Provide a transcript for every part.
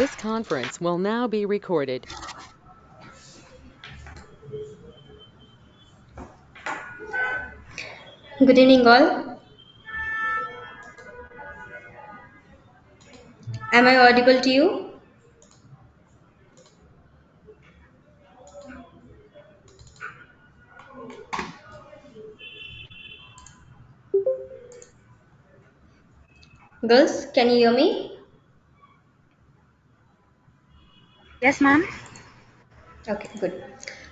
This conference will now be recorded. Good evening, all. Am I audible to you? Girls, can you hear me? Yes, ma'am. Okay, good.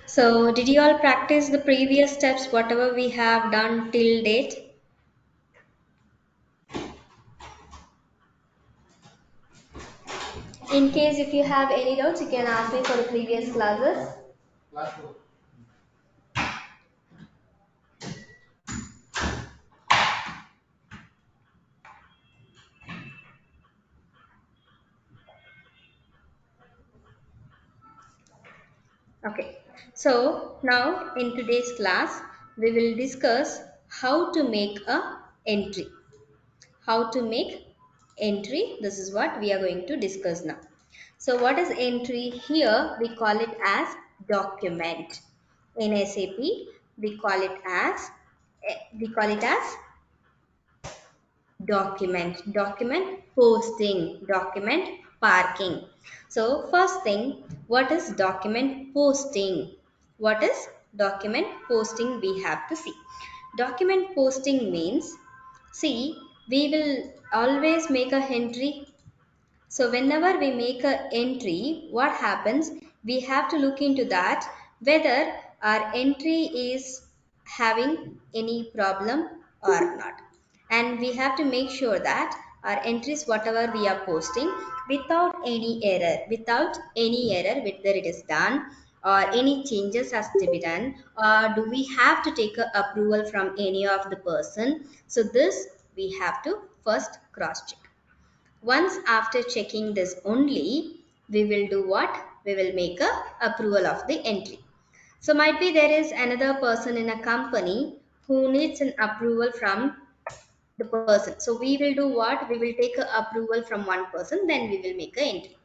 So, did you all practice the previous steps, whatever we have done till date? In case if you have any doubts, you can ask me for the previous classes. Okay. So, now in today's class, we will discuss how to make a entry. How to make entry. This is what we are going to discuss now. So what is entry? Here we call it as document. In SAP we call it as document posting, document parking. So first thing, what is document posting? What is document posting? We have to see. Document posting means, see, we will always make a entry. So whenever we make a entry, what happens? We have to look into that whether our entry is having any problem or not. And we have to make sure that our entries, whatever we are posting, without any error, whether it is done or any changes has to be done, or do we have to take a approval from any of the person. So this we have to first cross check. Once after checking this only, we will do what? We will make a approval of the entry. So might be there is another person in a company who needs an approval from the person. So we will do what? We will take a approval from one person, then we will make a entry.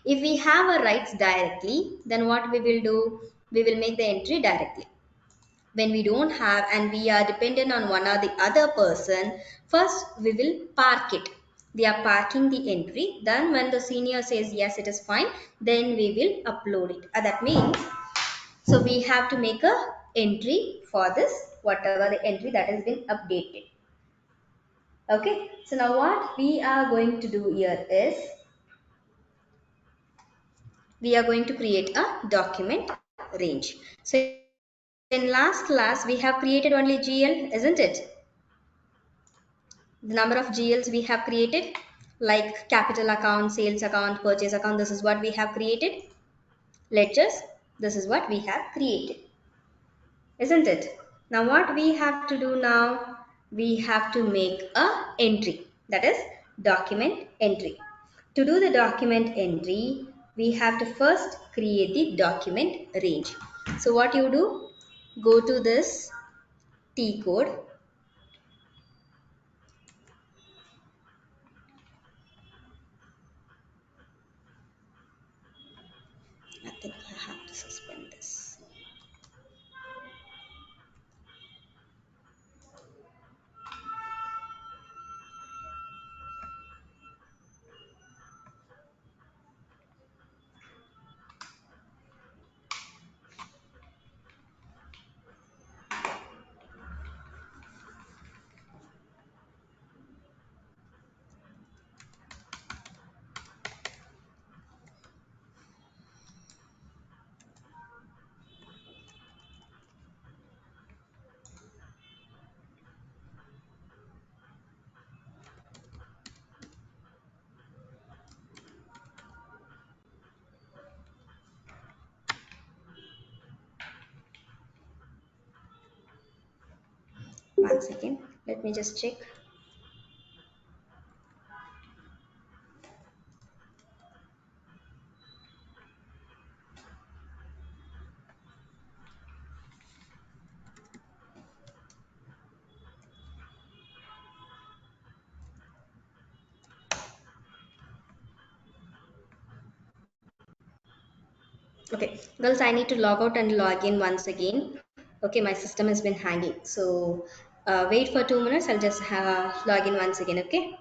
If we have a rights directly, then what we will do? We will make the entry directly. When we don't have and we are dependent on one or the other person, first we will park it. We are parking the entry, then when the senior says yes it is fine, then we will upload it. That means, so we have to make a entry for this, whatever the entry that has been updated. Okay, so now what we are going to do here is, we are going to create a document range. So in last class we have created only GL, isn't it? The number of GLs we have created, like capital account, sales account, purchase account, this is what we have created. Ledgers, this is what we have created, isn't it? Now what we have to do now, we have to make a entry, that is document entry. To do the document entry, we have to first create the document range. So what you do, go to this T code. I think I have to suspend this. One second, let me just check. Okay, girls, I need to log out and log in once again. Okay, my system has been hanging. So wait for 2 minutes. I'll just log in once again. Okay.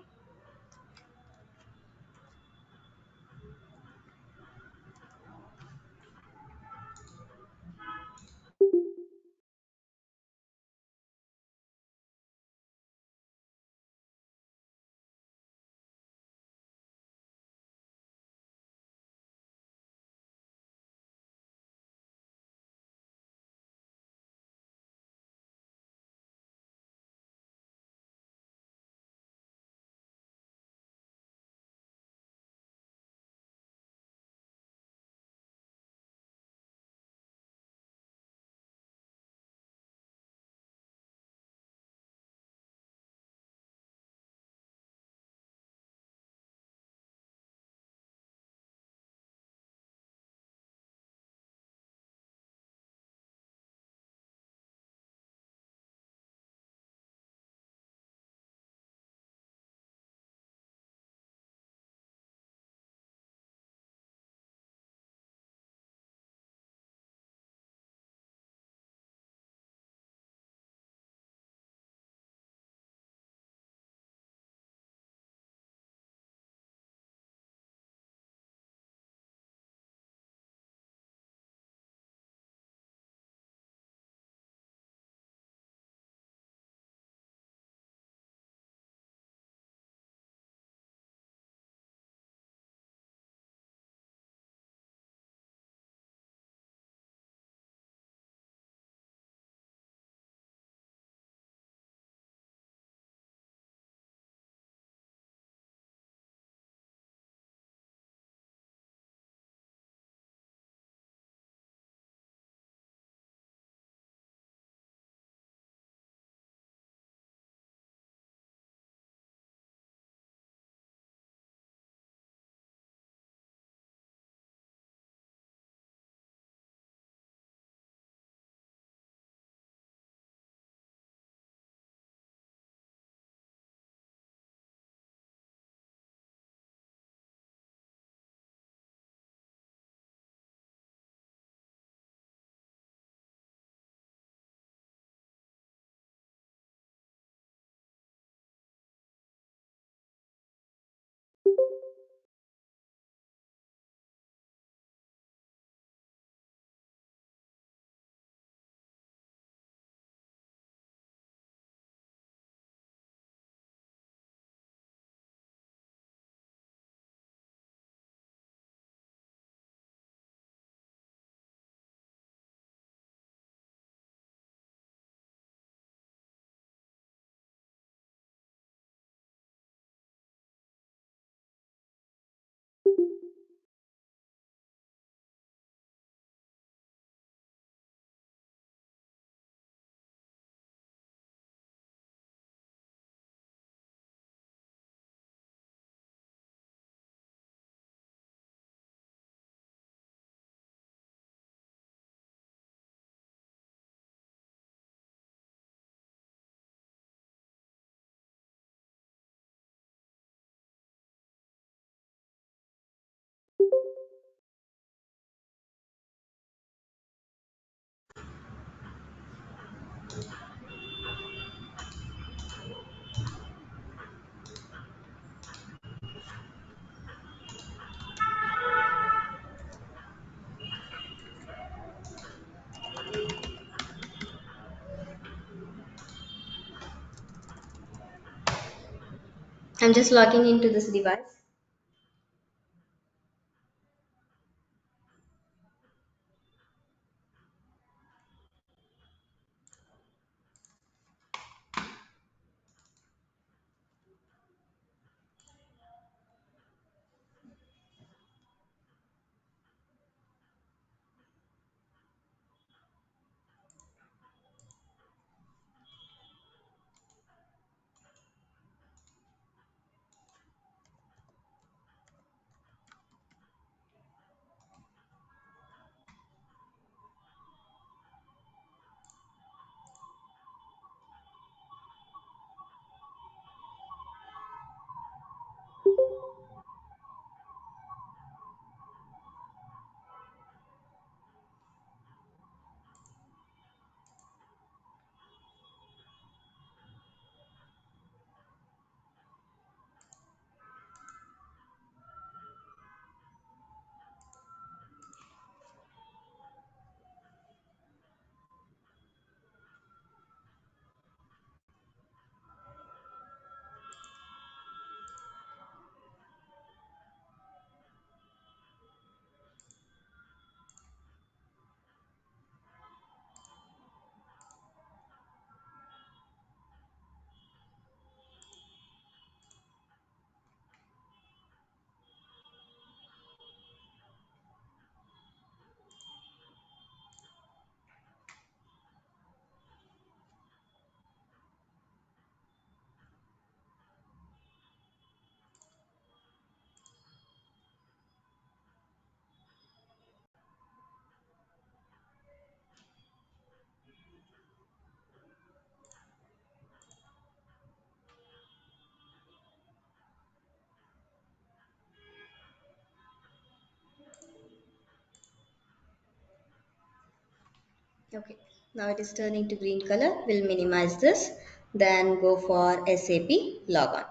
I'm just logging into this device. Okay, now it is turning to green color. We'll minimize this. Then go for SAP logon.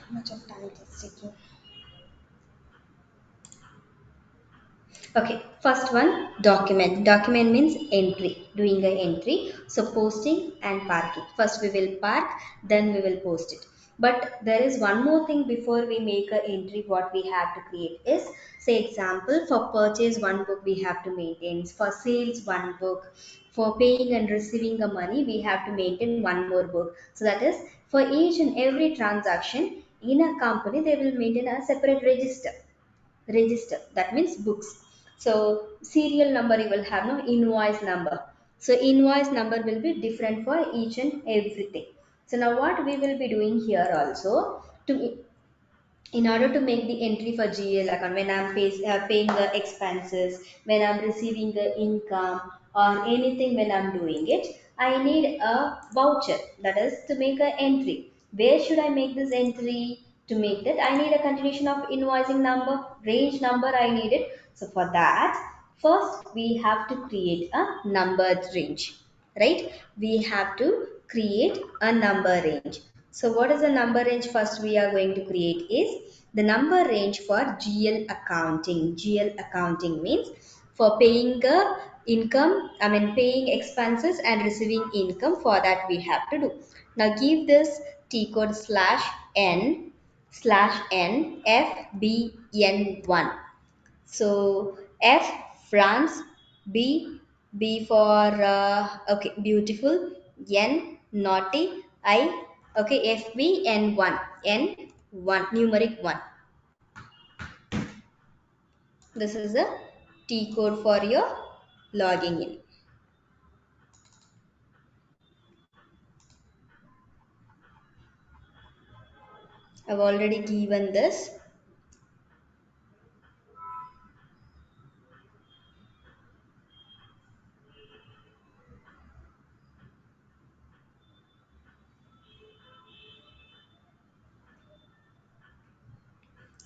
How much of time it is taking? Okay, first one document. Document means entry, doing a entry. So posting and parking. First we will park, then we will post it. But there is one more thing before we make a entry. What we have to create is, say example, for purchase one book we have to maintain. For sales one book. For paying and receiving the money we have to maintain one more book. So that is for each and every transaction in a company they will maintain a separate register, that means books. So serial number you will have no invoice number. So invoice number will be different for each and everything. So now what we will be doing here also, to in order to make the entry for GL account, when I'm paying the expenses, when I'm receiving the income or anything when I'm doing it, I need a voucher, that is to make an entry. Where should I make this entry? To make that, I need a continuation of invoicing number, range number I need it. So for that, first we have to create a numbered range, right? We have to create a number range. So what is the number range first we are going to create is the number range for GL accounting. GL accounting means for paying income, I mean paying expenses and receiving income, for that we have to do. Now give this T code /n FBN1. So F France, B for okay beautiful, N naughty, I okay FB N1 numeric 1. This is the T code for your logging in. I've already given this.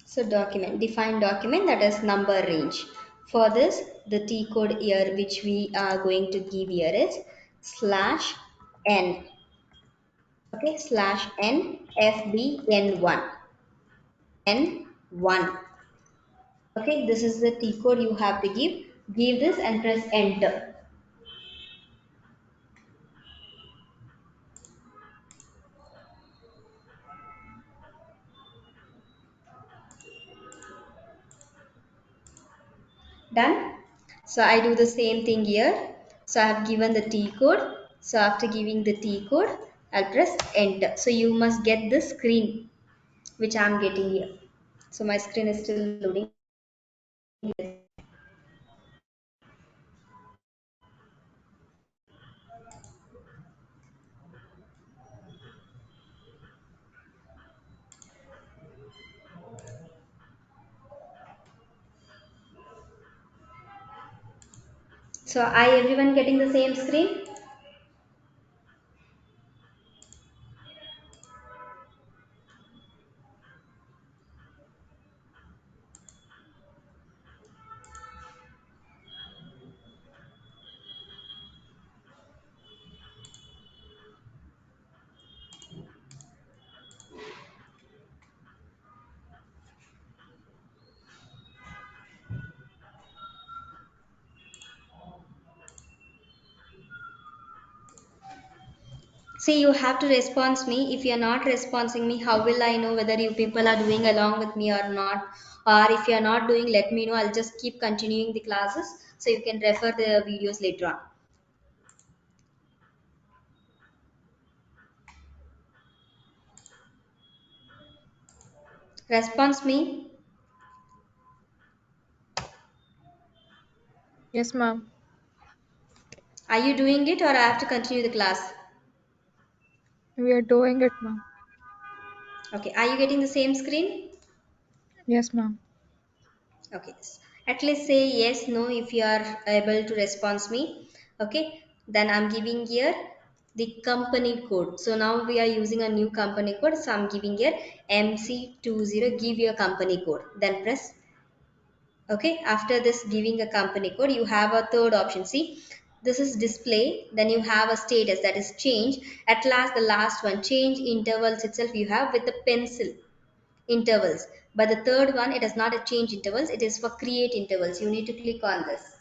So document, define document, that is number range. For this, the T code here which we are going to give here is /n. Okay, slash n fbn1 n1. Okay, this is the T code you have to give. Give this and press enter. Done. So I do the same thing here. So I have given the T code. So after giving the T code, I'll press enter. So you must get this screen which I'm getting here. So my screen is still loading. So are everyone getting the same screen? See, you have to respond me. If you are not responding me, how will I know whether you people are doing along with me or not? Or if you are not doing, let me know. I'll just keep continuing the classes so you can refer the videos later on. Response me. Yes, ma'am. Are you doing it or I have to continue the class? We are doing it, ma'am. Okay. Are you getting the same screen? Yes, ma'am. Okay. At least say yes, no if you are able to respond me. Okay. Then I'm giving here the company code. So now we are using a new company code. So I'm giving here MC20. Give your company code. Then press. Okay. After this giving a company code, you have a third option. See, this is display. Then you have a status that is change. At last, the last one change intervals itself you have with the pencil intervals, but the third one it is not a change intervals, it is for create intervals. You need to click on this.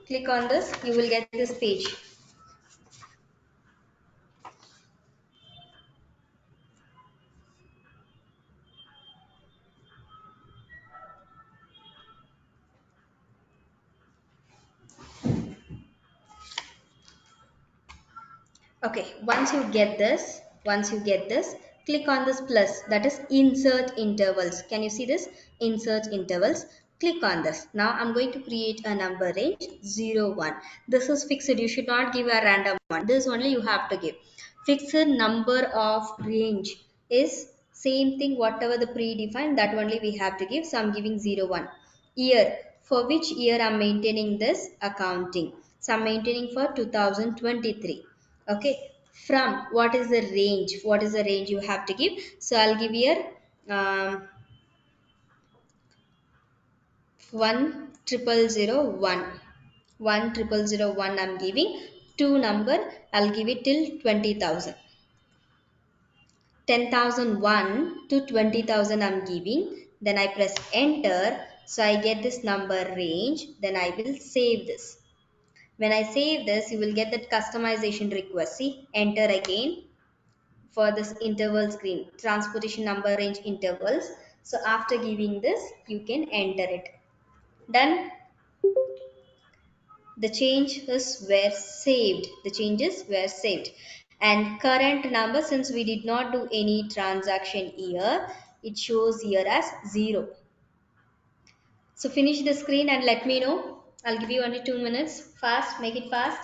Click on this, you will get this page. Okay, once you get this, click on this plus, that is insert intervals. Can you see this? Insert intervals. Click on this. Now I'm going to create a number range 0 1. This is fixed, you should not give a random one. This only you have to give. Fixed number of range is same thing, whatever the predefined, that only we have to give. So I'm giving 0 1. Year, for which year I'm maintaining this accounting. So I'm maintaining for 2023. Okay, from what is the range, what is the range you have to give. So I'll give here um, 10001. 10001 I'm giving. Two number I'll give it till 20,000. 10,001 to 20,000 I'm giving. Then I press enter. So I get this number range. Then I will save this. When I save this, you will get that customization request. See, enter again for this interval screen, transportation number range intervals. So after giving this, you can enter it. Done. The changes were saved. The changes were saved. And current number, since we did not do any transaction here, it shows here as 0. So finish the screen and let me know. I'll give you only 2 minutes. Fast, make it fast.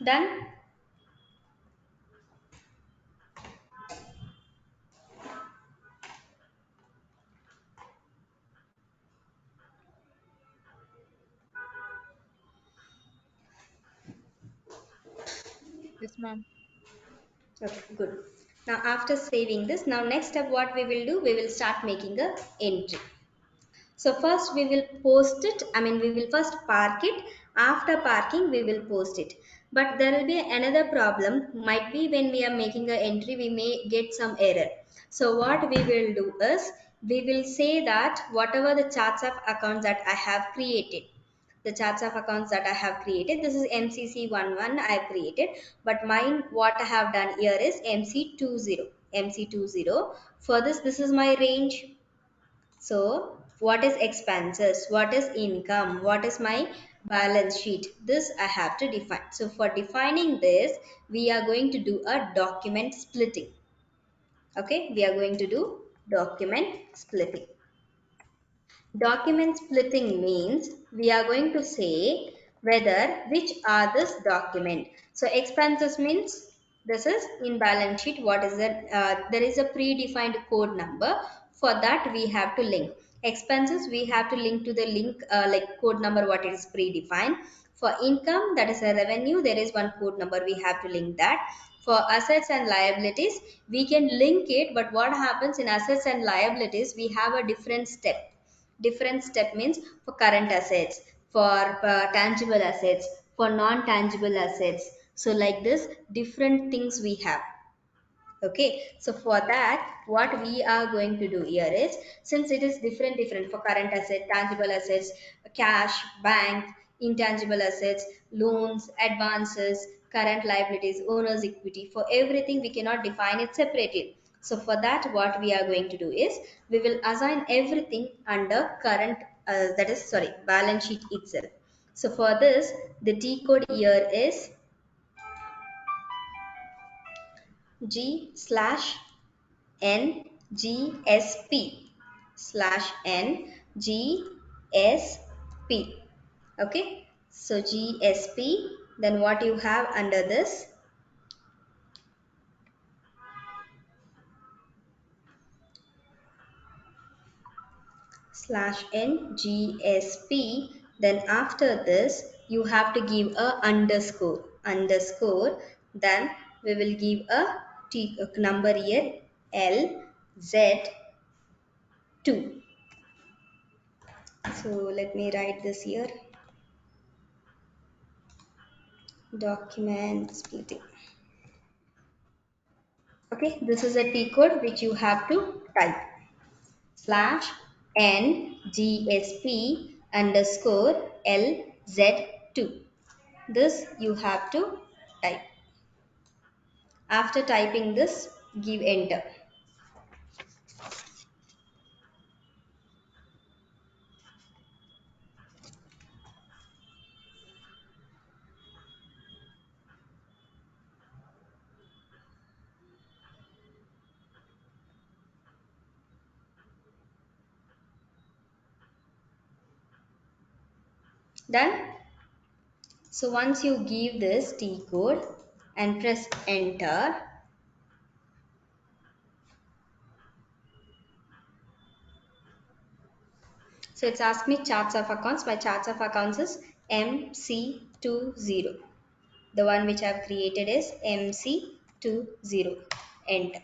Done? Yes, ma'am. Okay, good. Now after saving this, now next step what we will do, we will start making a entry. So first we will post it, we will first park it. After parking, we will post it. But there will be another problem, might be when we are making an entry, we may get some error. So what we will do is, we will say that whatever the charts of accounts that I have created, the charts of accounts that I have created, this is MCC11 I have created, but mine what I have done here is MC20. MC20. For this is my range. So, what is expenses? What is income? What is my balance sheet? This I have to define. So, for defining this, we are going to do a document splitting. Okay, we are going to do document splitting. Document splitting means we are going to say whether which are this document. So expenses means this is in balance sheet. What is it? There is a predefined code number. For that we have to link. Expenses we have to link to the link like code number what is predefined. For income, that is a revenue, there is one code number we have to link that. For assets and liabilities, we can link it, but what happens in assets and liabilities, we have a different step. Different step means for current assets, for tangible assets, for non tangible assets. So like this different things we have. Okay, so for that what we are going to do here is, since it is different for current asset, tangible assets, cash, bank, intangible assets, loans, advances, current liabilities, owner's equity, for everything we cannot define it separately. So for that what we are going to do is, we will assign everything under current that is sorry balance sheet itself. So for this the T code here is G slash NGSP slash NGSP. Okay, so GSP, then what you have under this slash NGSP, then after this you have to give a underscore, then we will give a number here LZ2. So let me write this here, document splitting. Okay, this is a T code which you have to type, slash NGSP underscore LZ2. This you have to type. After typing this, give enter. Done? So once you give this T code and press enter, so it's asked me charts of accounts. My charts of accounts is MC20. The one which I have created is MC20. Enter.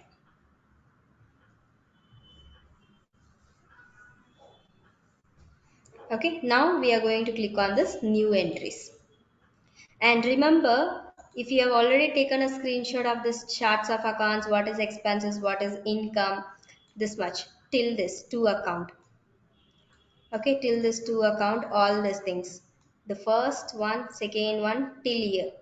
Okay, now we are going to click on this new entries. And remember, if you have already taken a screenshot of this charts of accounts, what is expenses, what is income, this much, till this to account. Okay, till this to account all these things, the first one, second one, till here,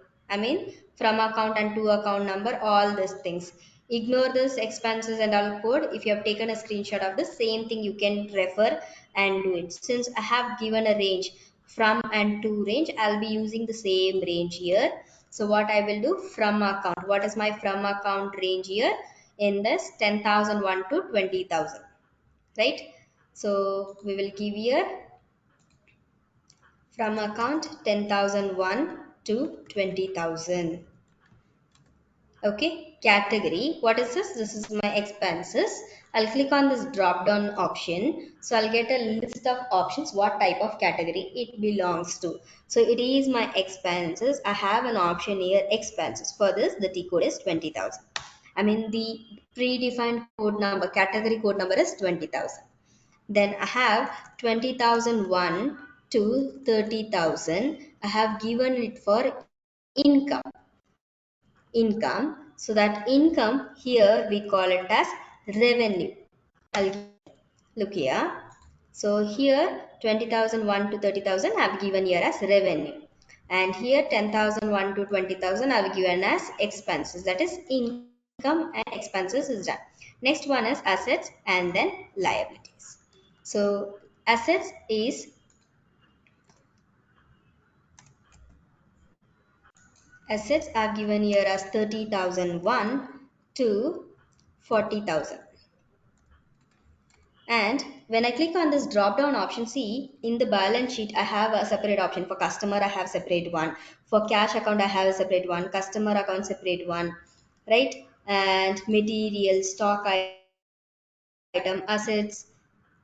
from account and to account number, all these things. Ignore this expenses and all code. If you have taken a screenshot of the same thing, you can refer and do it. Since I have given a range from and to range, I'll be using the same range here. So what I will do, from account, what is my from account range here in this 10,001 to 20,000, right? So we will give here from account 10,001 to 20,000. Okay, category. What is this? This is my expenses. I'll click on this drop down option. So I'll get a list of options, what type of category it belongs to. So it is my expenses. I have an option here, expenses. For this, the T code is 20,000. I mean, the predefined code number, category code number is 20,000. Then I have 20,001 to 30,000. I have given it for income. So that income here we call it as revenue. I'll look here. So here 20,001 to 30,000 I've given here as revenue. And here 10,001 to 20,000 I've given as expenses. That is income and expenses is done. Next one is assets and then liabilities. So assets are given here as 30,001 to 40,000. And when I click on this drop down option, see in the balance sheet, I have a separate option. For customer, I have separate one. For cash account, I have a separate one. Customer account, separate one. Right? And material, stock item, assets,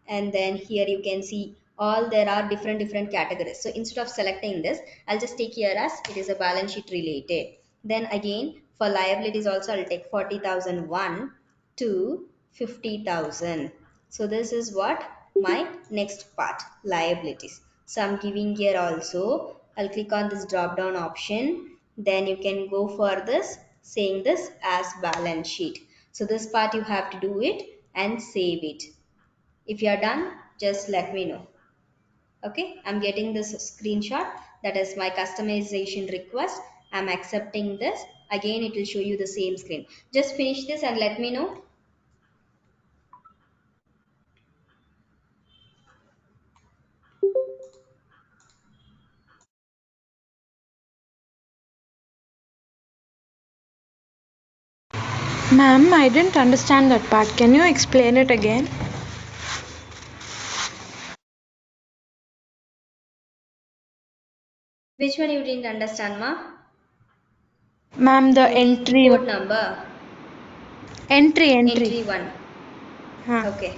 and then here you can see all there are different categories. So instead of selecting this, I'll just take here as it is a balance sheet related. Then again for liabilities also I'll take 40,001 to 50,000. So this is what my next part, liabilities. So I'm giving here also, I'll click on this drop down option. Then you can go for this, saying this as balance sheet. So this part you have to do it and save it. If you are done, just let me know. Okay, I'm getting this screenshot. That is my customization request. I'm accepting this. Again, it will show you the same screen. Just finish this and let me know. Ma'am, I didn't understand that part. Can you explain it again? Which one you didn't understand, ma? Ma'am, the The entry. code number. Entry. Entry 1. Huh. Okay.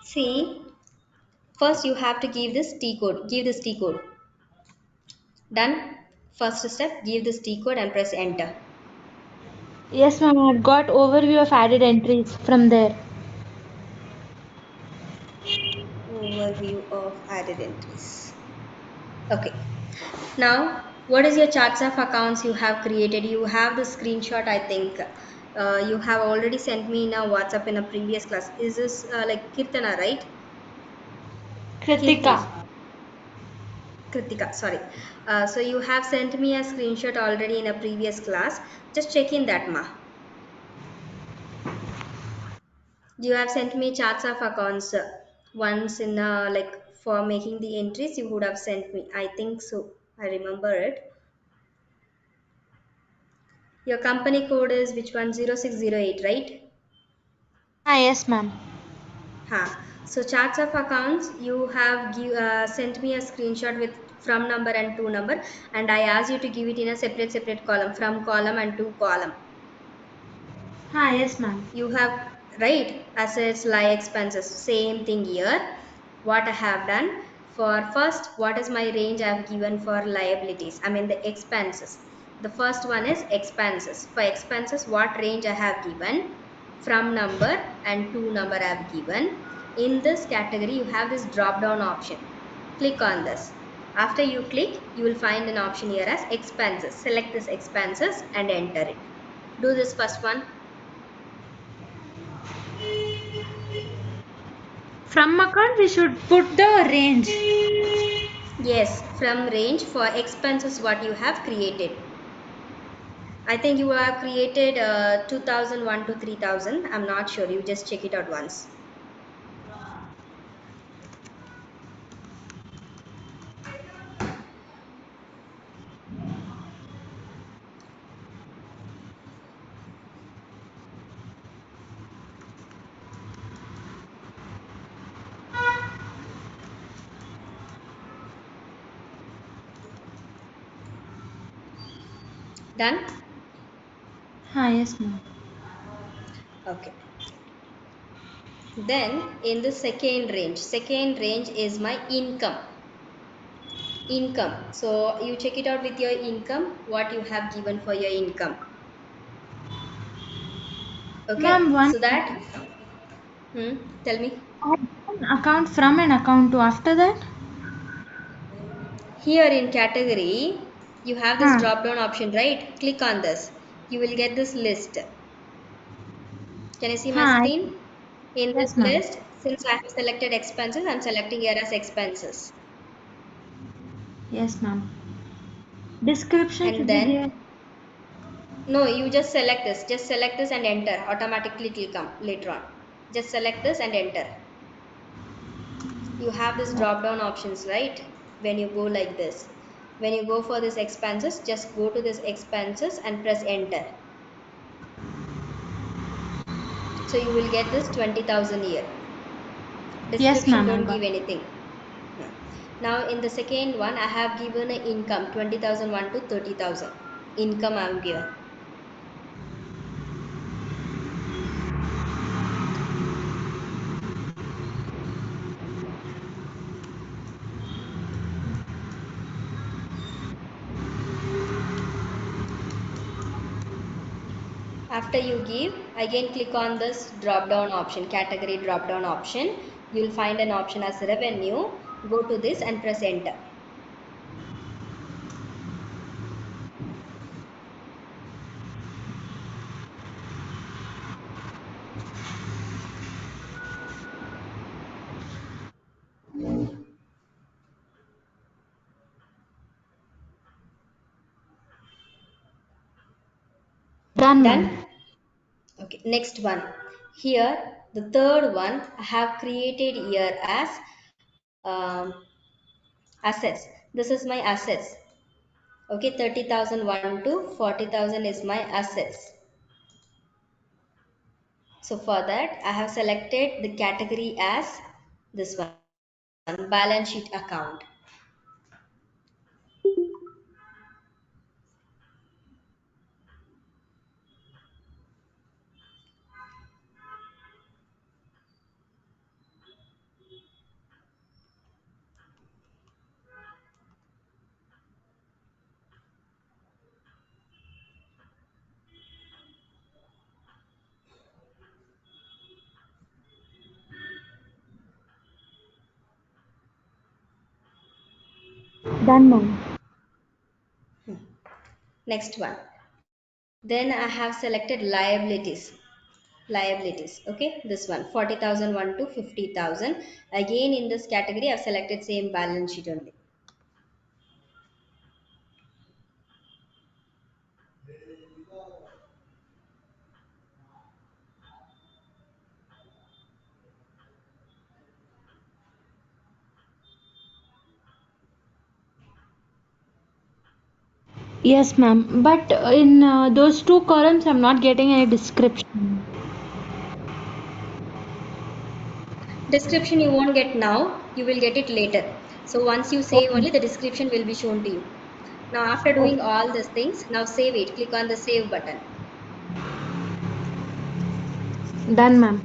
See, first you have to give this T code. Give this T code. Done. First step, give this T code and press enter. Yes, ma'am, I've got overview of added entries from there. Overview of added entries. Okay. Now, what is your charts of accounts you have created? You have the screenshot, I think. You have already sent me in a WhatsApp in a previous class. Is this like Kirtana, right? Kritika. Kirti, Kritika, sorry. So you have sent me a screenshot already in a previous class. Just check in that, ma. You have sent me charts of accounts once in like for making the entries. You would have sent me. I think so. I remember it. Your company code is which one? 0608, right? Ah, yes, ma'am. Ha. So charts of accounts, you have sent me a screenshot with from number and to number, and I asked you to give it in a separate column, from column and to column. Ah, yes, ma'am. You have right assets, lie expenses, same thing here. What I have done For first, what is my range I have given for liabilities? I mean the expenses. The first one is expenses. For expenses, what range I have given? From number and to number I have given. In this category, you have this drop down option. Click on this. After you click, you will find an option here as expenses. Select this expenses and enter it. Do this first one. From account, we should put the range. Yes, from range for expenses what you have created. I think you have created 2001 to 3000. I'm not sure. You just check it out once. Done? Yes, ma'am. Okay. Then in the second range is my income. Income. So you check it out with your income, what you have given for your income. Ma'am, Okay. one. So that, tell me. Add an account from an account to after that. Here in category, you have this Huh. drop down option, right? Click on this. You will get this list. Can you see my Huh. screen? In this Yes, ma'am. list, since I have selected expenses, I'm selecting here as expenses. Yes, ma'am. Description And should be then, given. no, you just select this. Just select this and enter. Automatically it will come later on. Just select this and enter. You have this drop down options, right? When you go like this. When you go for this expenses, just go to this expenses and press enter. So you will get this 20,000 here. Yes, Description ma'am. I don't got. give anything. Hmm. Now in the second one, I have given an income 20,001 to 30,000. Income I am given. After you give, again click on this drop down option, category drop down option. You will find an option as revenue. Go to this and press enter. Done, Done? ma'am. Okay, next one. Here, the third one I have created here as um, assets. This is my assets. Okay, 30,001 to 40,000 is my assets. So for that, I have selected the category as this one, balance sheet account. Done, ma'am. Next one. Then I have selected liabilities. Liabilities. Okay, this one 40,001 to 50,000. Again, in this category, I've selected same balance sheet only. Yes, ma'am. But in those two columns, I'm not getting any description. Description you won't get now, you will get it later. So once you save Okay. only, the description will be shown to you. Now, after doing Okay. all these things, now save it. Click on the save button. Done, ma'am.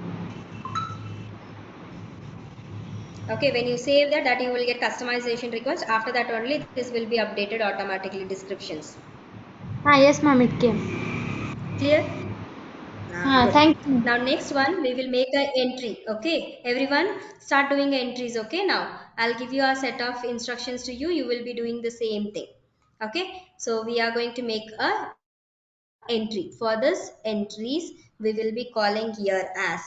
Okay, when you save that you will get customization request. After that only this will be updated automatically descriptions. Yes, ma'am, it came. Clear? Good. Thank you. Now next one we will make an entry. Okay, everyone start doing entries. Okay, now I'll give you a set of instructions to you. You will be doing the same thing. Okay, so we are going to make a entry. For this entries we will be calling here as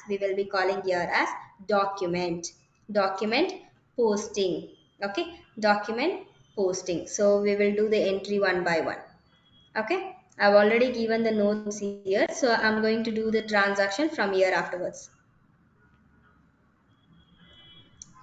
document, document posting. Okay, document posting. So we will do the entry one by one. Okay, I've already given the notes here, so I'm going to do the transaction from here afterwards.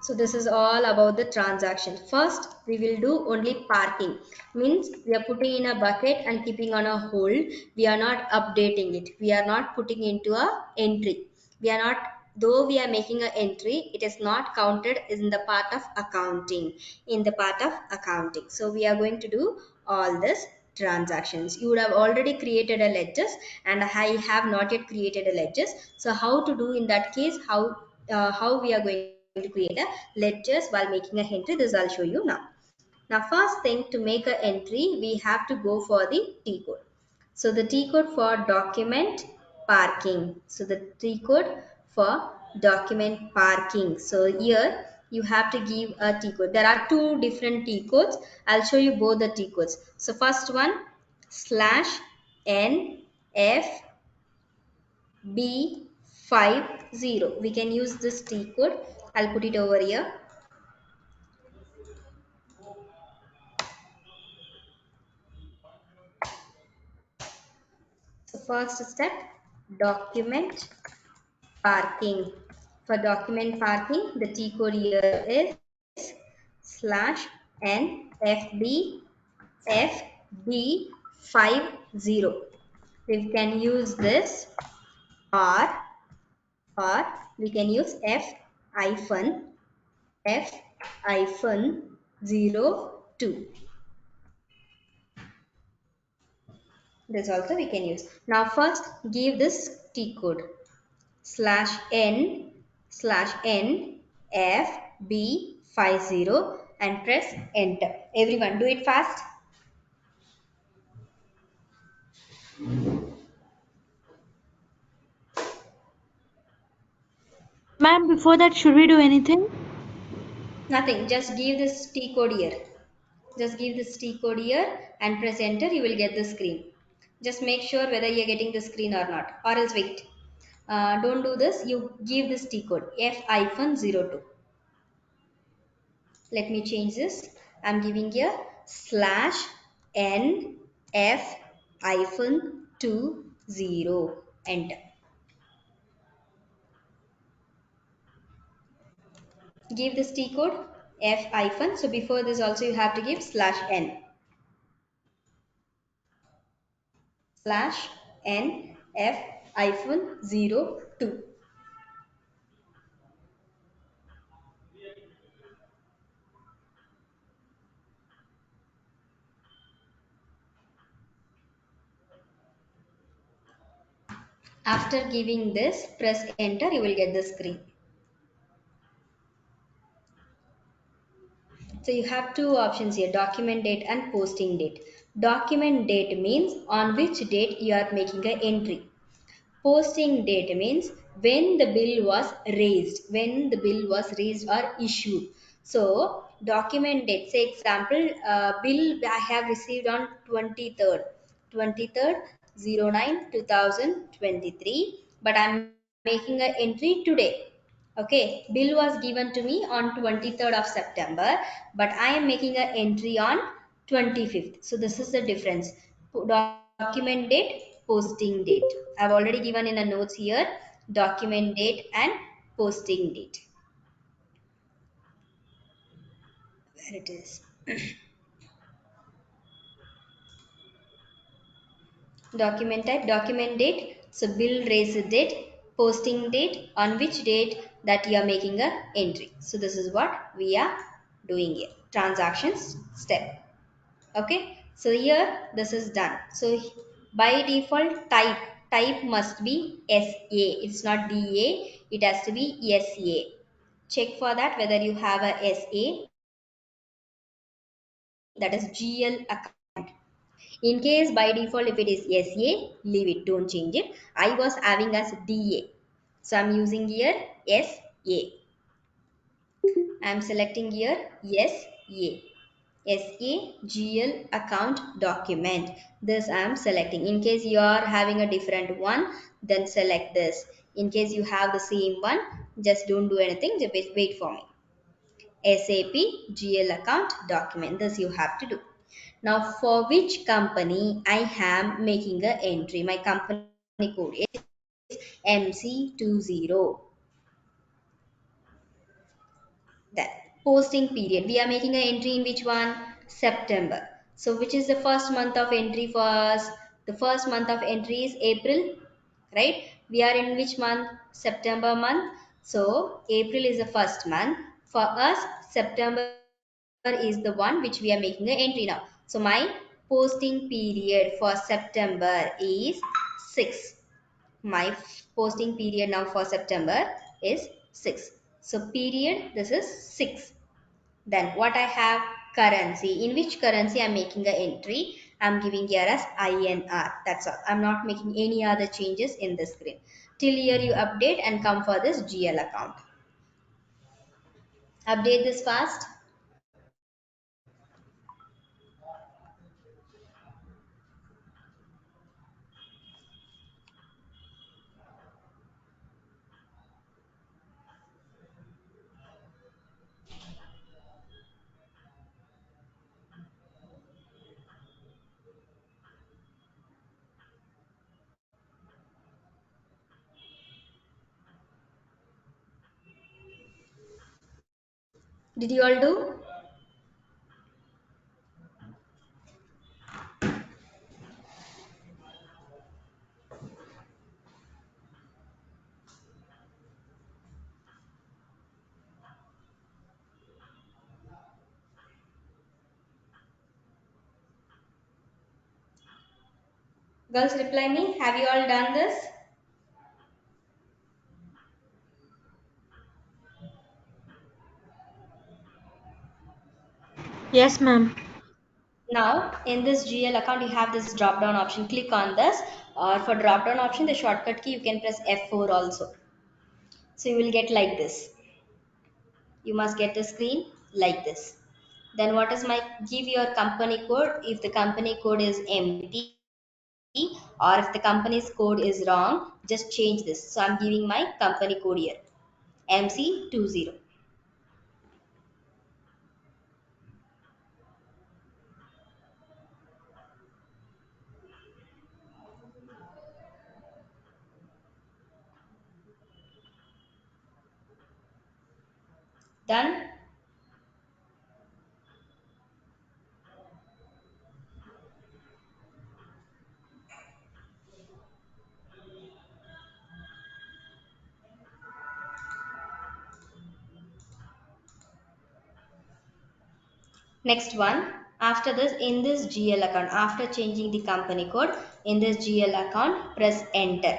So this is all about the transaction. First, we will do only parking. Means we are putting in a bucket and keeping on a hold. We are not updating it. We are not putting into a entry. We are not, though we are making an entry, it is not counted in the part of accounting. In the part of accounting. So we are going to do all this transactions. You would have already created a ledgers and I have not yet created a ledgers. So how to do in that case, how we are going to create a ledgers while making a entry, this I'll show you now. Now first thing, to make an entry we have to go for the T code. So the T code for document parking. So the T code for document parking. So here you have to give a T code. There are two different T codes. I'll show you both the T codes. So first one, slash N F B50. We can use this T code. I'll put it over here. So first step, document parking. For document parking, the T code here is slash NFBFB50. We can use this, or we can use F-02. This also we can use. Now first give this T code, /n FB50, and press enter. Everyone do it fast. Ma'am, before that, should we do anything? Nothing, just give this T code here. Just give this T code here and press enter. You will get the screen. Just make sure whether you're getting the screen or not, or else wait. Don't do this. You give this T code F-02. Let me change this. I'm giving here /NF-20. Enter. Give this T code F hyphen. So before this also you have to give /N. /NF-02. After giving this, press enter, you will get the screen. So you have two options here, document date and posting date. Document date means on which date you are making an entry. Posting date means when the bill was raised or issued. So document date, say example, bill I have received on 23rd 23rd 09 2023, but I'm making an entry today. Okay, bill was given to me on 23rd of September, but I am making an entry on 25th. So this is the difference. Document date, posting date. I've already given in a notes here, document date and posting date. Where it is. Document type, document date. So bill raised date, posting date, on which date that you are making a entry. So this is what we are doing here. Transactions step. Okay, so here this is done. So by default type must be SA. It's not DA. It has to be SA. check for that whether you have a SA, that is GL account. In case by default if it is SA, leave it, don't change it. I was having as DA, so I'm using here SA. I'm selecting here SA. SAGL account document. This I am selecting. In case you are having a different one, then select this. In case you have the same one, just don't do anything. Just wait for me. SAP GL account document. This you have to do. Now, for which company I am making a entry? My company code is MC20. That posting period, we are making an entry in which one? September. So which is the first month of entry for us? The first month of entry is April, right? We are in which month? September month. So April is the first month for us. September is the one which we are making an entry now. So my posting period for September is 6. My posting period now for September is 6. So period, this is 6. Then what I have? Currency. In which currency I'm making an entry? I'm giving here as INR. That's all. I'm not making any other changes in the screen. Till here you update and come for this GL account. Update this fast. Did you all do? Girls reply me. Have you all done this? Yes, ma'am. Now, in this GL account, you have this drop down option. Click on this, or for drop down option, the shortcut key you can press F4 also. So you will get like this. You must get the screen like this. Then what is my? Give your company code. If the company code is empty, or if the company's code is wrong, just change this. So I'm giving my company code here, MC20. Done. Next one. After this, in this GL account, after changing the company code, in this GL account, press enter.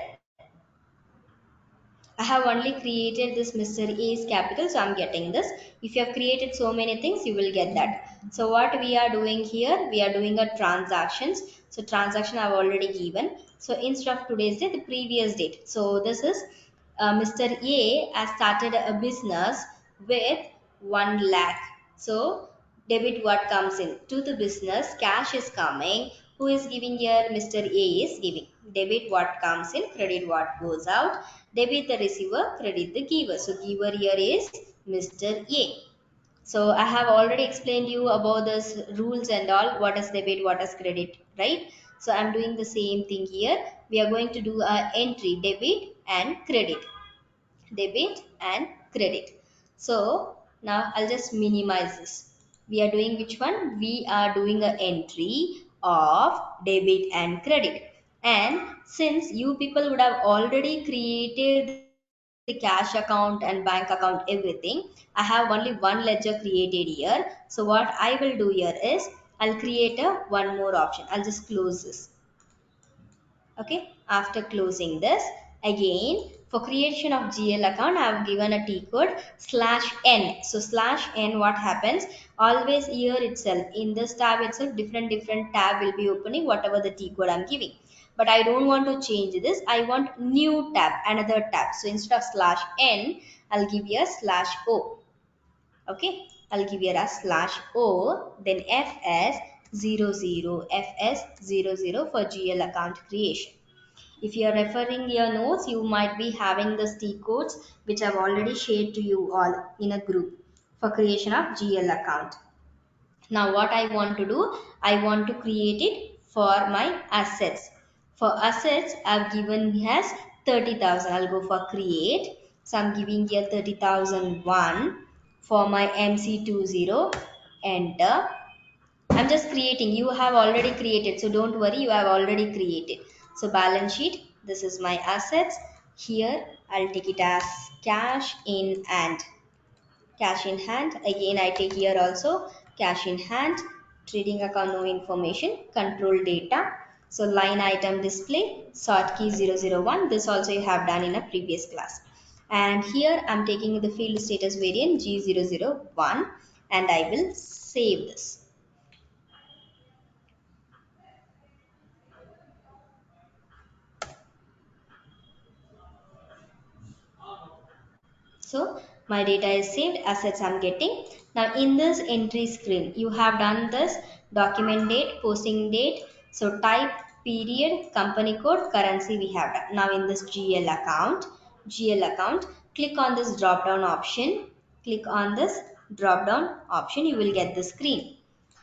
I have only created this Mr. A's capital, so I'm getting this. If you have created so many things, you will get that. So what we are doing here, we are doing a transactions. So transaction I've already given. So instead of today's date, the previous date. So this is Mr. A has started a business with 1 lakh. So debit what comes in to the business, cash is coming. Who is giving here? Mr. A is giving. Debit what comes in, credit what goes out. Debit the receiver, credit the giver. So giver here is Mr. A. So I have already explained you about this rules and all. What is debit, what is credit, right? So I'm doing the same thing here. We are going to do a entry debit and credit, debit and credit. So now I'll just minimize this. We are doing which one? We are doing an entry of debit and credit. And since you people would have already created the cash account and bank account everything, I have only one ledger created here. So what I will do here is I'll create a one more option. I'll just close this. Okay, after closing this, again For creation of GL account, I have given a T code /n. So /n, what happens? Always here itself, in this tab itself, different tab will be opening whatever the T code I'm giving. But I don't want to change this. I want new tab, another tab. So instead of /n, I'll give you a /o. Okay, I'll give you a /o, then fs00 for GL account creation. If you are referring your notes, you might be having the T codes which I've already shared to you all in a group for creation of GL account. Now what I want to do, I want to create it for my assets. For assets, I've given as 30,000. I'll go for create. So I'm giving here 30,001 for my MC20. Enter. I'm just creating. You have already created. So don't worry, you have already created. So balance sheet, this is my assets. Here I'll take it as cash in hand. Cash in hand. Again, I take here also cash in hand. Trading account, no information. Control data. So line item display, sort key 001. This also you have done in a previous class. And here I'm taking the field status variant G001 and I will save this. So my data is saved, assets I'm getting. Now in this entry screen, you have done this document date, posting date. So type, period, company code, currency we have done. Now in this GL account, click on this drop down option. Click on this drop down option, you will get the screen.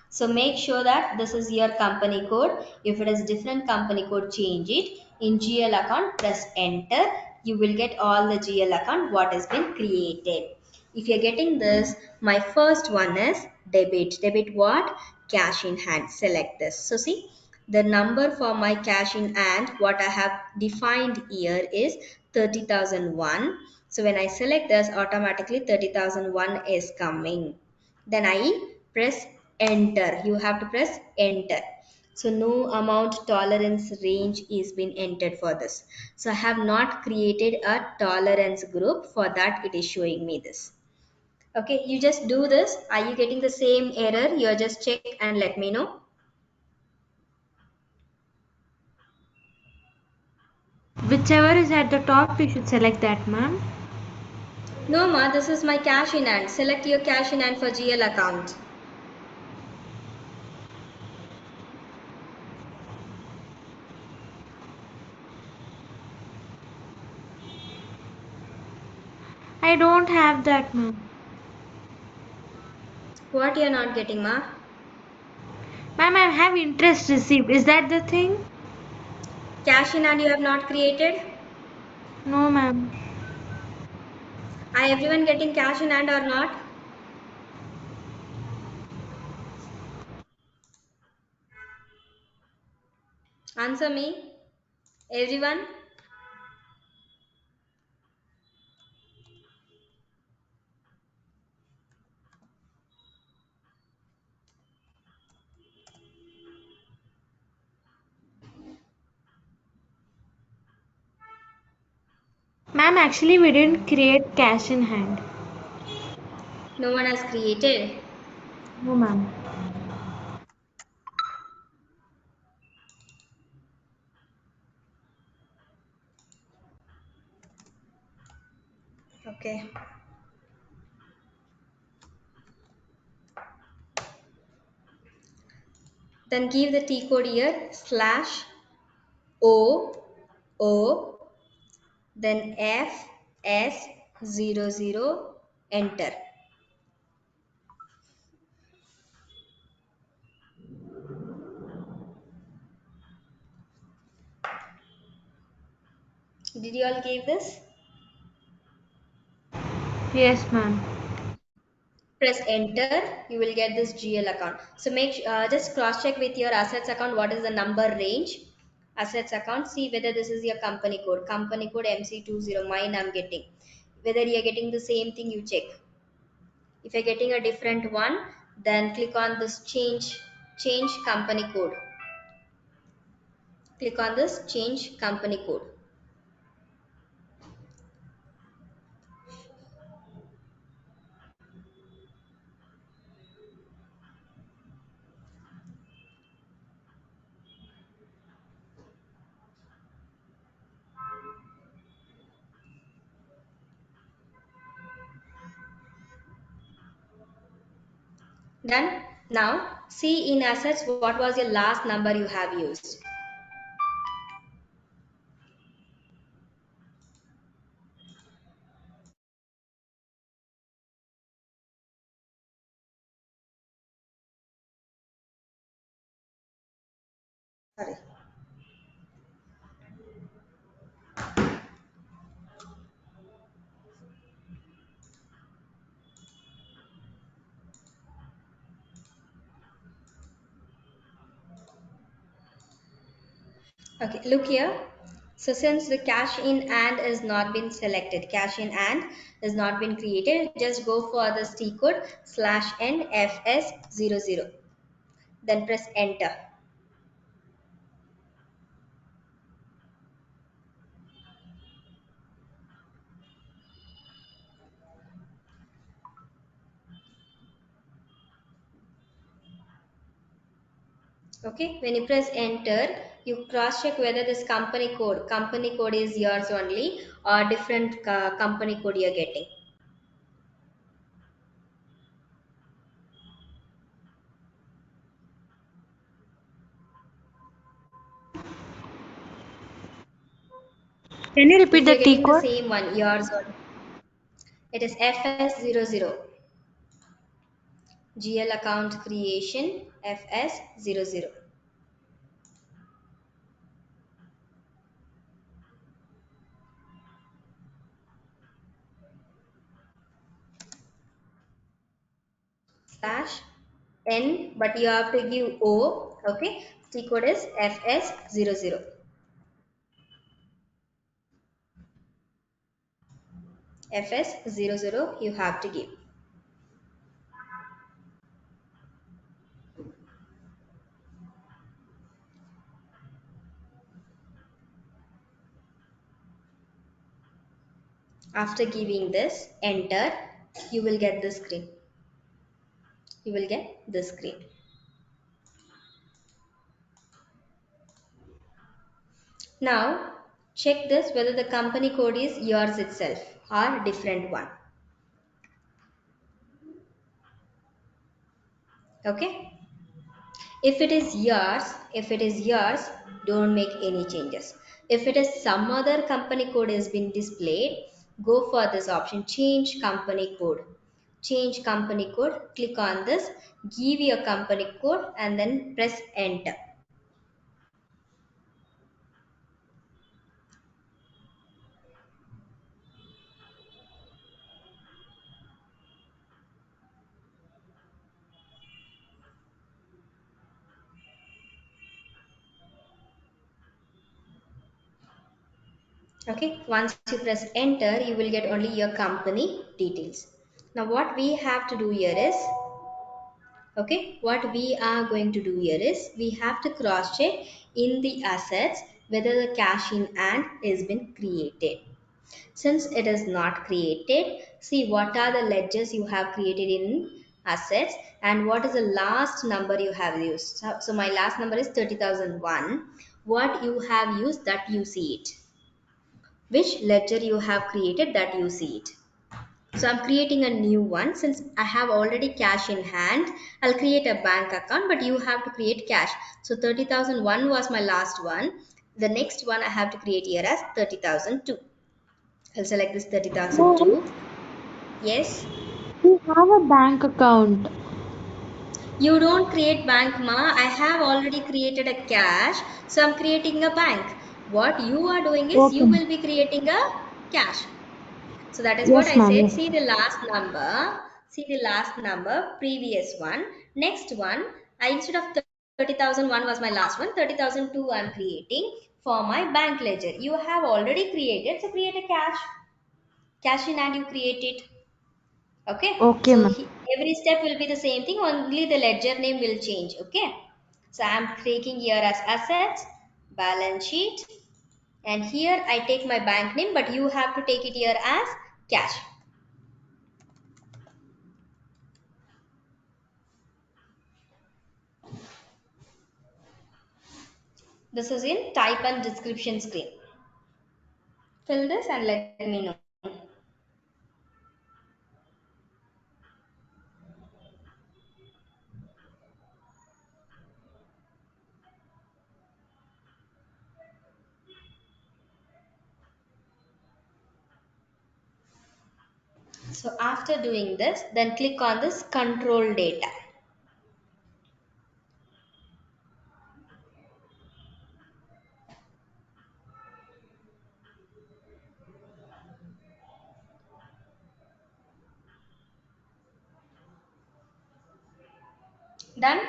So make sure that this is your company code. If it is different company code, change it. In GL account, press enter. You will get all the GL account what has been created. If you're getting this, my first one is debit. Debit what? Cash in hand. Select this. So see, the number for my cash in hand, what I have defined here is 30,001. So when I select this, automatically 30,001 is coming. Then I press enter. You have to press enter. So no amount tolerance range is been entered for this. So I have not created a tolerance group. For that it is showing me this. Okay, you just do this. Are you getting the same error? You just check and let me know. Whichever is at the top, we should select that, ma'am. No ma, this is my cash in hand. Select your cash in hand for GL account. I don't have that, ma'am. What you're not getting ma? Ma'am, I have interest received. Is that the thing? Cash in hand you have not created? No, ma'am. Are everyone getting cash in hand or not? Answer me. Everyone? Ma'am, actually, we didn't create cash in hand. No one has created. No, ma'am. Okay. Then give the T code here /O then FS00 enter. Did you all give this? Yes, ma'am. Press enter, you will get this GL account. So just cross check with your assets account what is the number range. Assets account, see whether this is your company code MC20. Mine I'm getting. Whether you're getting the same thing, you check. If you're getting a different one, then click on this change company code. Click on this change company code. Done. Now see in assets what was your last number you have used. Sorry. Okay, look here. So since the cash in and is not been selected, cash in and is not been created, just go for the T code /n fs00. Then press enter. Okay, when you press enter, you cross check whether this company code is yours only or different company code you're getting. Can you repeat If the you're T getting the code? same one, yours only. It is fs00. GL account creation fs00. Slash n, but you have to give O. Okay, T code is fs00. fs00 you have to give. After giving this enter, you will get the screen. You will get the screen. Now check this whether the company code is yours itself or different one. Okay. If it is yours, don't make any changes. If it is some other company code has been displayed, go for this option, change company code. Change company code, click on this, give your company code and then press enter. Okay, once you press enter, you will get only your company details. Now what we have to do here is, okay, what we are going to do here is we have to cross check in the assets whether the cash in and is been created. Since it is not created, see what are the ledgers you have created in assets and what is the last number you have used. So my last number is 30,001. What you have used, that you see it. Which ledger you have created, that you see it. So I'm creating a new one since I have already cash in hand. I'll create a bank account, but you have to create cash. So 30,001 was my last one. The next one I have to create here as 30,002. I'll select this Ma'am, 30,002. Yes. we have a bank account. You don't create bank, ma. I have already created a cash. So I'm creating a bank. What you are doing is you Okay. will be creating a cash. So that is what Yes, I ma'am. said. Yes. See the last number. See the last number, previous one. Next one, I instead of 30,001 was my last one, 30,002 I'm creating for my bank ledger. You have already created, so create a cash. Cash in and you create it. Okay. Okay, So ma'am. every step will be the same thing, only the ledger name will change. Okay. So I'm taking here as assets, balance sheet, and here I take my bank name, but you have to take it here as cash. This is in type and description screen. Fill this and let me know. So after doing this, then click on this control data. Done?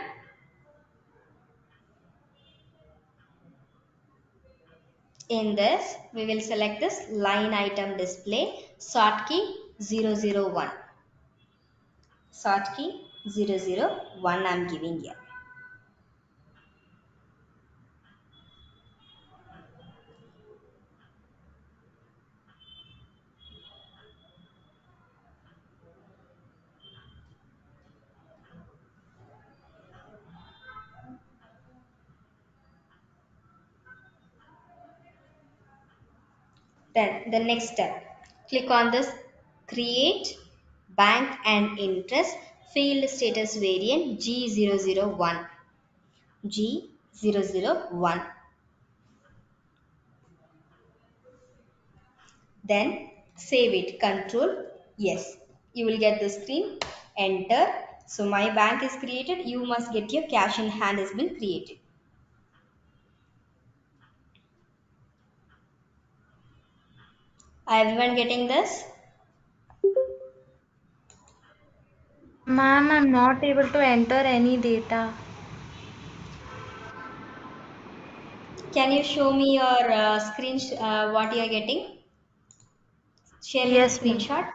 In this, we will select this line item display sort key 001. Sort key 001 I'm giving here. Then the next step, click on this create bank and interest field status variant G001. G001. Then save it. Control yes. You will get the screen. Enter. So my bank is created. You must get your cash in hand has been created. Everyone getting this? Ma'am, I'm not able to enter any data. Can you show me your screen? What you are getting? Share me the Yes, ma'am. screenshot.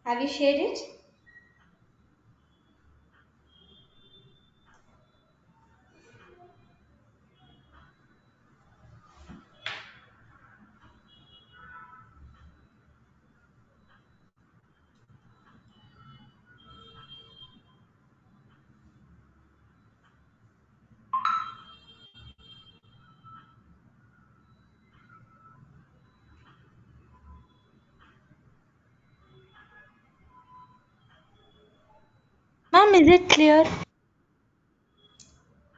Have you shared it? Ma'am, is it clear?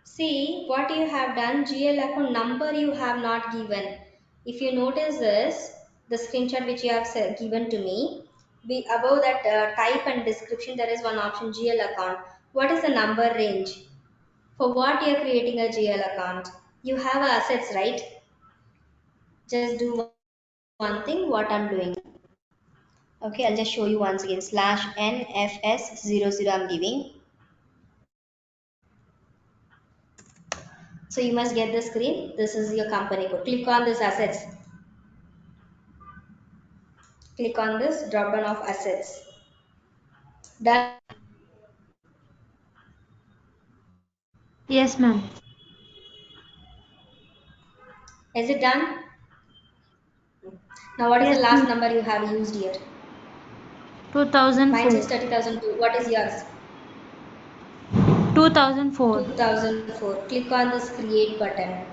See what you have done. GL account number you have not given. If you notice this, the screenshot which you have given to me, be above that type and description there is one option GL account. What is the number range? For what you are creating a GL account? You have assets, right? Just do one thing. What I'm doing. Okay, I'll just show you once again. Slash NFS00 I'm giving. So you must get the screen. This is your company code. Click on this assets. Click on this drop down of assets. Done. Yes, ma'am. Is it done? Now what is the Yes, last ma'am. number you have used here? Mine 2004. is 30,002. What is yours? 2004. 2004. Click on this create button.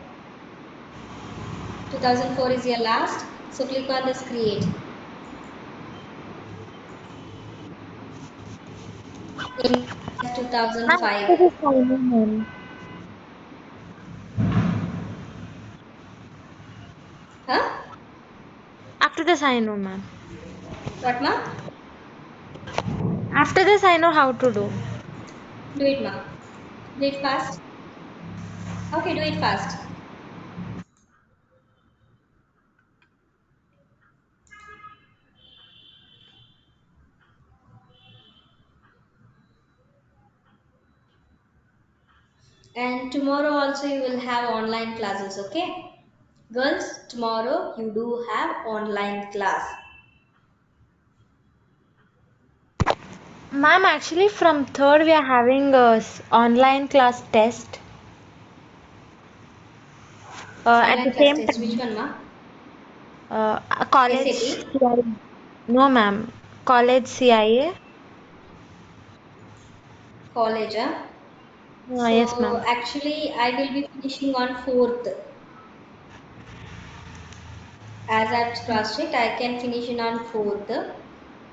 2004 is your last. So click on this create. In Ma'am, 2005. after the sign on, ma'am. Huh? After the sign on, ma'am. What ma? After the sign on, how to do? Do it ma. Do it fast. Okay, do it fast. And tomorrow also you will have online classes, okay? Girls, tomorrow you do have online class. Ma'am, actually from third we are having a online class test at Online the class same test, which time. one, ma? A college SAP CIA. No, ma'am. College CIA. college, huh? Yes, So ma'am. actually I will be finishing on 4th. As I've cross checked, I can finish it on 4th.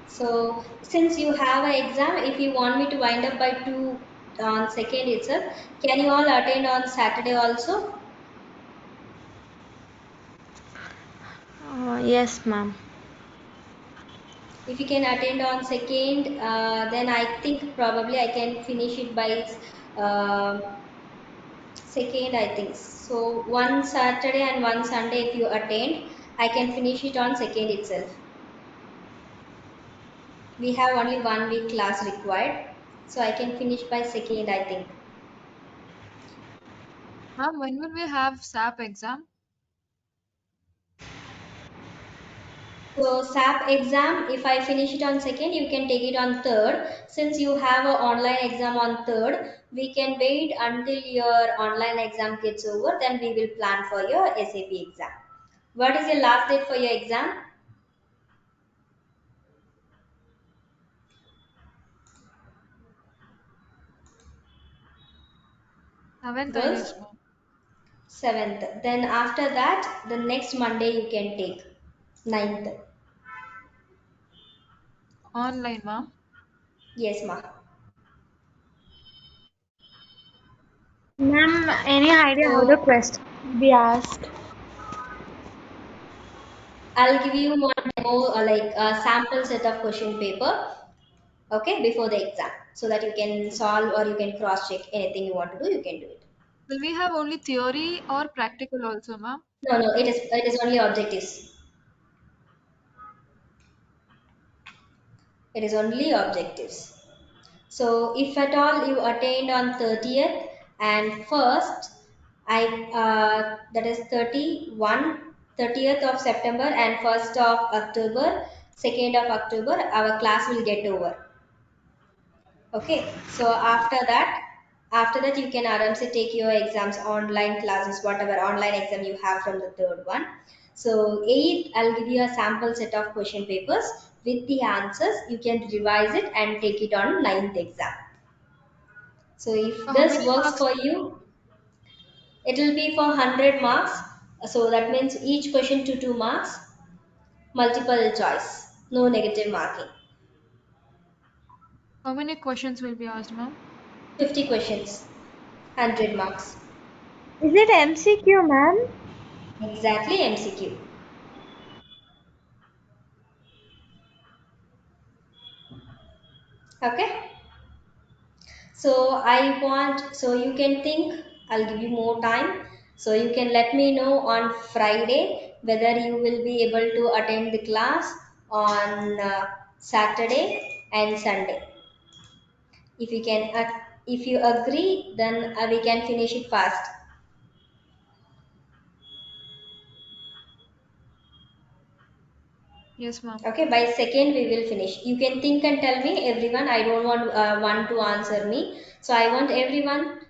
So since you have an exam, if you want me to wind up by 2 on 2nd itself, can you all attend on Saturday also? Yes, ma'am. If you can attend on 2nd, then I think probably I can finish it by 2nd, I think. So one Saturday and one Sunday, if you attend, I can finish it on 2nd itself. We have only 1 week class required, so I can finish by 2nd, I think. Ma'am, when will we have SAP exam? So SAP exam, if I finish it on 2nd, you can take it on 3rd. Since you have an online exam on 3rd, we can wait until your online exam gets over. Then we will plan for your SAP exam. What is your last date for your exam, 7th, I girls? guess, ma'am. 7th. Then after that, the next Monday you can take 9th. Online, ma'am. Yes, ma. Ma'am, any idea how the So question will be asked? I'll give you one demo, like a sample set of question paper, okay, before the exam, so that you can solve or you can cross check anything you want to do. You can do it. Will we have only theory or practical also, ma'am? No, no, it is only objectives. It is only objectives. So if at all you attained on 30th and first, I that is 30th of September and 1st of October, 2nd of October, our class will get over. Okay, so after that you can aramse take your exams, online classes, whatever online exam you have from the third one. So 8th, I'll give you a sample set of question papers with the answers. You can revise it and take it on 9th exam. So if For how this many works marks, for ma'am? you, it will be for 100 marks. So that means each question to 2 marks, multiple choice, no negative marking. How many questions will be asked, ma'am? 50 questions, 100 marks. Is it MCQ, ma'am? Exactly MCQ. Okay. So I want, so you can think, I'll give you more time. So you can let me know on Friday whether you will be able to attend the class on Saturday and Sunday. If you can, if you agree, then we can finish it fast. Yes, ma'am. Okay, by 2nd we will finish. You can think and tell me, everyone. I don't want one to answer me, so I want everyone.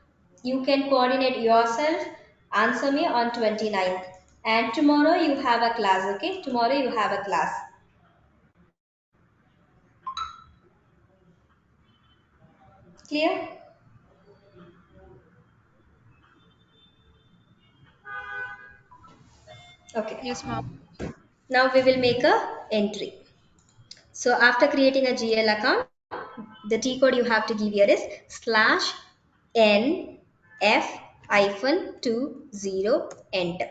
You can coordinate yourself, answer me on 29th. And tomorrow you have a class, okay? Tomorrow you have a class. Clear? Okay, Yes, ma'am. now we will make a entry. So after creating a GL account, the T code you have to give here is slash n f hyphen 20 enter.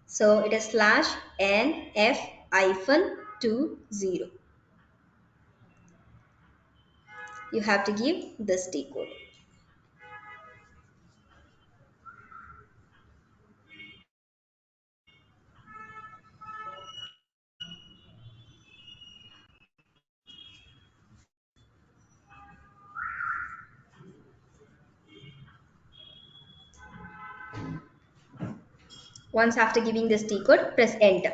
So it is slash nf hyphen 20. You have to give this T code. Once after giving this T code, press enter.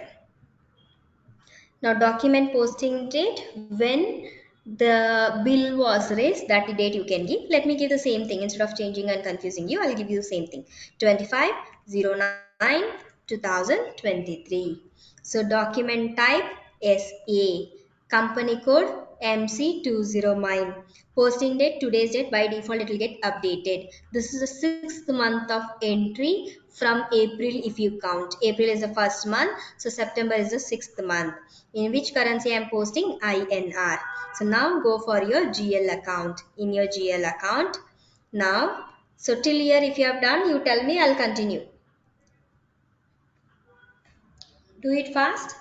Now document posting date, when the bill was raised, that date you can give. Let me give the same thing. Instead of changing and confusing you, I'll give you the same thing. 25/09/2023. So document type SA. Company code MC20 mine. Posting date, today's date, by default it will get updated. This is the sixth month of entry from April if you count. April is the first month, so September is the sixth month. In which currency I am posting? INR. So now go for your GL account. In your GL account, now, so till here if you have done, you tell me, I'll continue. Do it fast.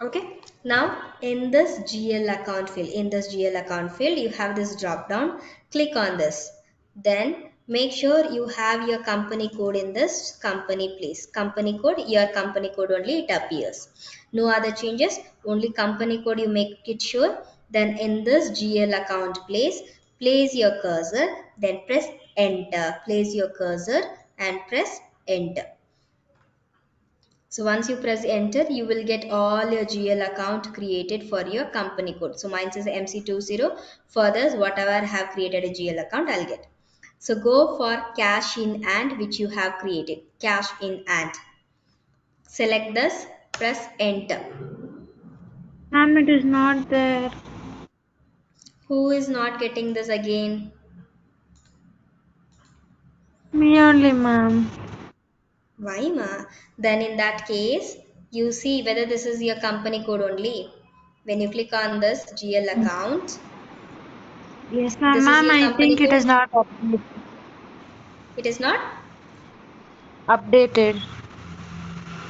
Okay, now in this GL account field, you have this drop down. Click on this. Then make sure you have your company code in this company place. Company code, your company code only it appears. No other changes, only company code you make it sure. Then in this GL account place your cursor, then press enter. Place your cursor and press enter. So once you press enter, you will get all your GL account created for your company code. So mine says MC20. Further, whatever I have created a GL account, I'll get. So go for cash in and which you have created. Cash in and. Select this, press enter. Ma'am, it is not there. Who is not getting this again? Me only, ma'am. Why, ma? Then in that case, you see whether this is your company code only. When you click on this GL account, Yes, ma'am. this is Ma'am, your I company think it is code. not updated. It is not. Updated.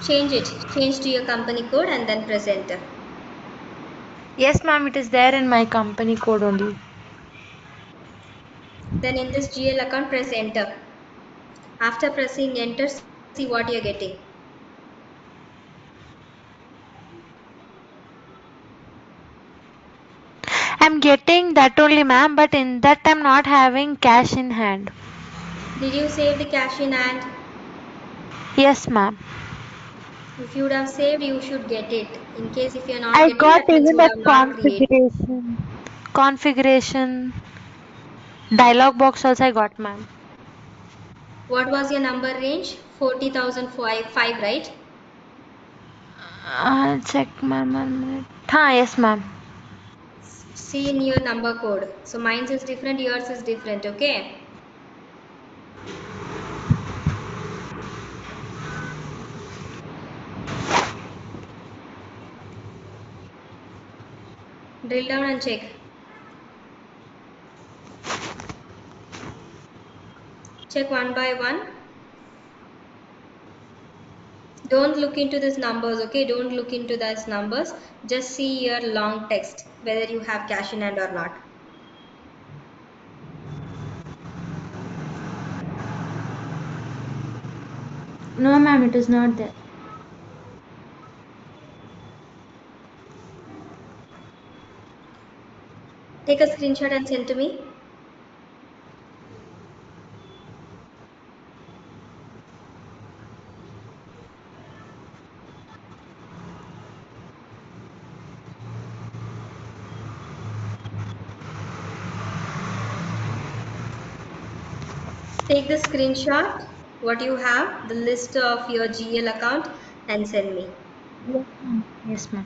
Change it. Change to your company code and then press enter. Yes, ma'am, it is there in my company code only. Then in this GL account, press enter. After pressing enter, see what you're getting. I'm getting that only, ma'am, but in that I'm not having cash in hand. Did you save the cash in hand? Yes, ma'am. If you would have saved, you should get it. In case if you're not I getting, got that means even you would that have not created. configuration dialog box also I got, ma'am. What was your number range? 40,005, right? Check, ma'am. 1 minute. Yes, ma'am. See in your number code. So mine is different, yours is different, okay? Drill down and check. Check one by one. Don't look into these numbers, okay? Don't look into those numbers. Just see your long text, whether you have cash in hand or not. No, ma'am, it is not there. Take a screenshot and send to me. Take the screenshot, what you have, the list of your GL account, and send me. Yes, ma'am. Yes, ma'am.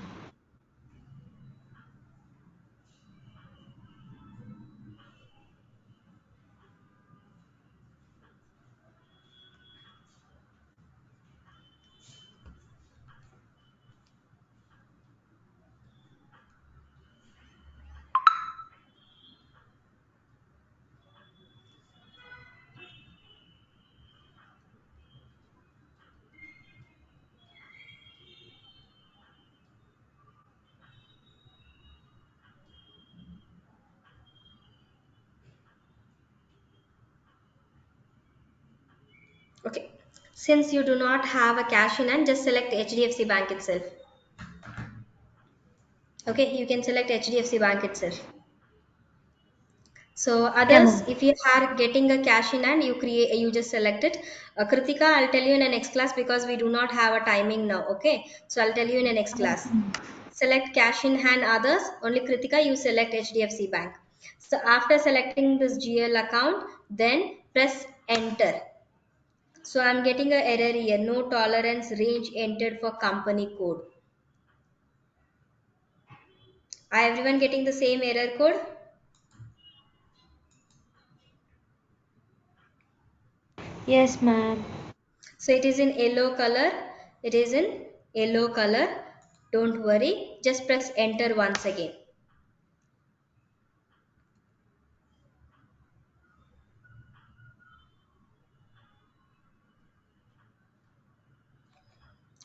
Okay. Since you do not have a cash in hand, just select HDFC Bank itself. Okay, you can select HDFC Bank itself. So Yeah, others, ma'am. if you are getting a cash in hand, you just select it. Kritika, I'll tell you in the next class because we do not have a timing now. Okay, so I'll tell you in the next class. Select cash in hand others. Only Kritika, you select HDFC Bank. So after selecting this GL account, then press enter. So I'm getting a error here. No tolerance range entered for company code. Are everyone getting the same error code? Yes, ma'am. So it is in yellow color. It is in yellow color. Don't worry. Just press enter once again.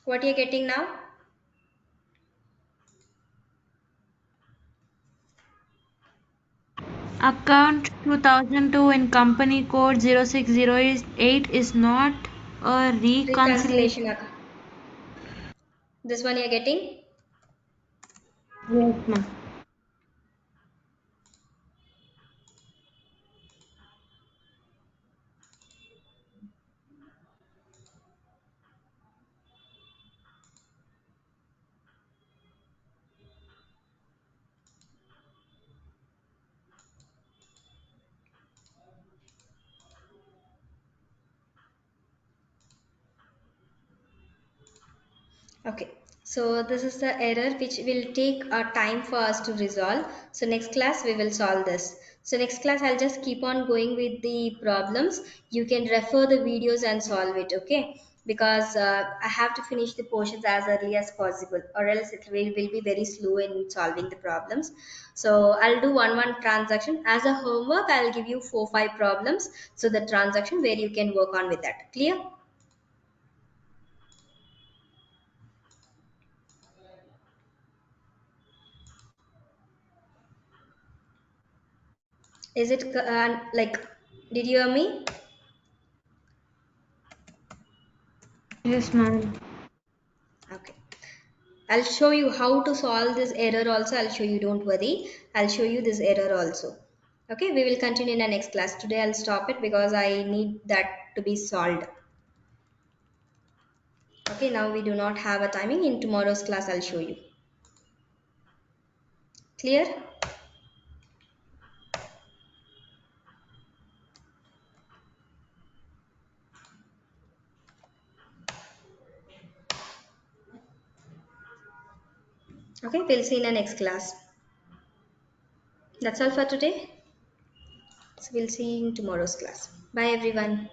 What are you getting now? Account 2002 in company code 06008 is not a Reconciliation reconciliation. account. This one you're getting? Yes, ma'am. Okay. So this is the error which will take a time for us to resolve. So next class we will solve this. So next class I'll just keep on going with the problems. You can refer the videos and solve it. Okay. Because I have to finish the portions as early as possible, or else will be very slow in solving the problems. So I'll do one transaction as a homework. I'll give you 4 5 problems. So the transaction where you can work on with that. Clear? Is it like? Did you hear me? Yes, ma'am. Okay. I'll show you how to solve this error also. I'll show you, don't worry. I'll show you this error also. Okay, we will continue in the next class. Today I'll stop it because I need that to be solved. Okay, now we do not have a timing. In tomorrow's class, I'll show you. Clear? Okay, we'll see in the next class. That's all for today. So we'll see you in tomorrow's class. Bye everyone.